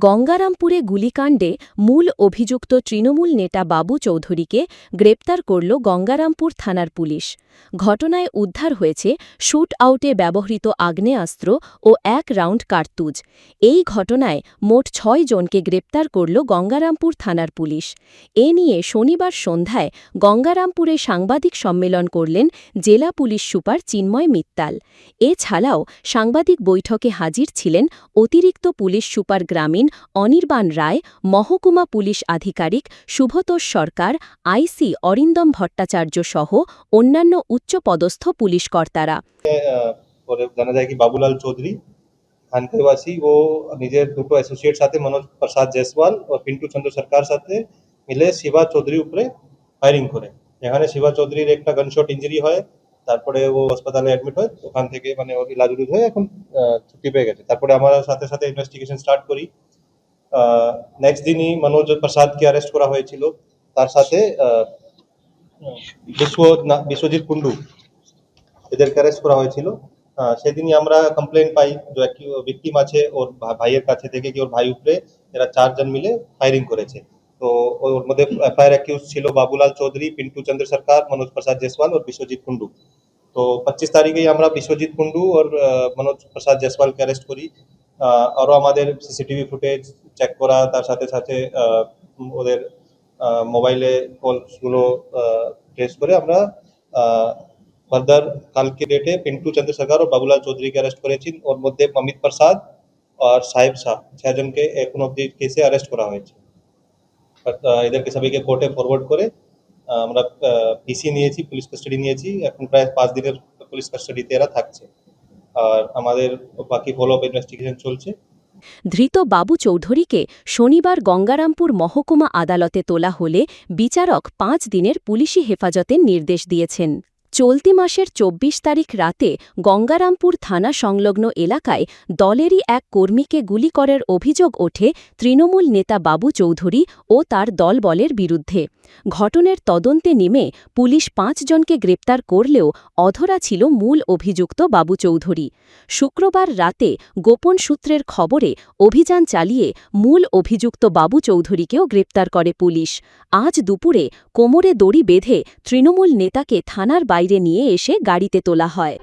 গঙ্গারামপুরে গুলিকাণ্ডে মূল অভিযুক্ত তৃণমূল নেতা বাবু চৌধুরীকে গ্রেপ্তার করল গঙ্গারামপুর থানার পুলিশ। ঘটনায় উদ্ধার হয়েছে শ্যুট আউটে ব্যবহৃত আগ্নেয়াস্ত্র ও ১ রাউন্ড কার্তুজ। এই ঘটনায় মোট ৬ জনকে গ্রেপ্তার করল গঙ্গারামপুর থানার পুলিশ। এ নিয়ে শনিবার সন্ধ্যায় গঙ্গারামপুরে সাংবাদিক সম্মেলন করলেন জেলা পুলিশ সুপার চিন্ময় মিত্তাল। এছাড়াও সাংবাদিক বৈঠকে হাজির ছিলেন অতিরিক্ত পুলিশ সুপার গ্রামীণ অনির্বাণ রায়, মহকুমা পুলিশ আধিকারিক শুভতোষ সরকার, আইসি অরিন্দম ভট্টাচার্য সহ অন্যান্য উচ্চপদস্থ পুলিশ কর্তারা। জানা যায় কি বাবুলাল চৌধুরী খানকেবাসী ও নিজের দুটো অ্যাসোসিয়েট সাথে মনোজ প্রসাদ জয়সওয়াল ও পিন্টু চন্দ্র সরকার সাথে মিলে শিবা চৌধুরী উপরে ফায়ারিং করে। এখানে শিবা চৌধুরীর একটা গানশট ইঞ্জুরি হয়, তারপরে ও হাসপাতালে অ্যাডমিট হয়। ওখান থেকে মানে ওর ইলাজ হয়ে এখন ছুটি পেয়ে গেছে। তারপরে আমরা সাথে সাথে ইনভেস্টিগেশন স্টার্ট করি। নেক্সট দিনই মনোজ প্রসাদকে অ্যারেস্ট করা হয়েছিল। তার সাথে বিশ্বজিৎ কুন্ডু এদেরকে অ্যারেস্ট করা হয়েছিল। সেদিনই আমরা কমপ্লেন পাই যে ভিকটিম আছে ওর ভাইয়ের কাছে থেকে কি ওর ভাই উপরে এরা 4 জন মিলে ফায়ারিং করেছে। তো ওর মধ্যে এফআইআর অ্যাকিউজ ছিল বাবুলাল চৌধুরী, পিন্টু চন্দ্র সরকার, মনোজ প্রসাদ জয়সওয়াল और বিশ্বজিৎ কুন্ডু। তো 25 তারিখেই আমরা বিশ্বজিৎ কুন্ডু আর মনোজ প্রসাদ জয়সওয়ালকে অ্যারেস্ট করি। আরও আমাদের সিসিটিভি ফুটেজ চেক করা, তার সাথে সাথে ওদের মোবাইলে কলসগুলো ট্রেস করে আমরা ফার্দার কালকে ডেটে পিন্টু চন্দ্র সরকার और বাবুলাল চৌধুরীকে অ্যারেস্ট করেছি। ওর মধ্যে অমিত প্রসাদ আর সাহেব শাহ 6 জনকে এখন অব্দি কেসে অ্যারেস্ট করা হয়েছে। এদেরকে সবাইকে কোর্টে ফরওয়ার্ড করে আমরা পিসি নিয়েছি, পুলিশ কাস্টাডি নিয়েছি। এখন প্রায় 5 দিনের পুলিশ কাস্টাডিতে এরা থাকছে আর আমাদের বাকি ফলো আপ ইনভেস্টিগেশন চলছে। ধৃত বাবু চৌধুরীকে শনিবার গঙ্গারামপুর মহকুমা আদালতে তোলা হলে বিচারক 5 দিনের পুলিশি হেফাজতের নির্দেশ দিয়েছেন। চলতি মাসের 24 তারিখ রাতে গঙ্গারামপুর থানা সংলগ্ন এলাকায় দলেরই এক কর্মীকে গুলি করার অভিযোগ ওঠে তৃণমূল নেতা বাবু চৌধুরী ও তার দলবলের বিরুদ্ধে। ঘটনার তদন্তে নেমে পুলিশ 5 জনকে গ্রেপ্তার করলেও অধরা ছিল মূল অভিযুক্ত বাবু চৌধুরী। শুক্রবার রাতে গোপন সূত্রের খবরে অভিযান চালিয়ে মূল অভিযুক্ত বাবু চৌধুরীকেও গ্রেপ্তার করে পুলিশ। আজ দুপুরে কোমরে দড়ি বেঁধে তৃণমূল নেতাকে থানার বাইরে নিয়ে এসে গাড়িতে তোলা হয়।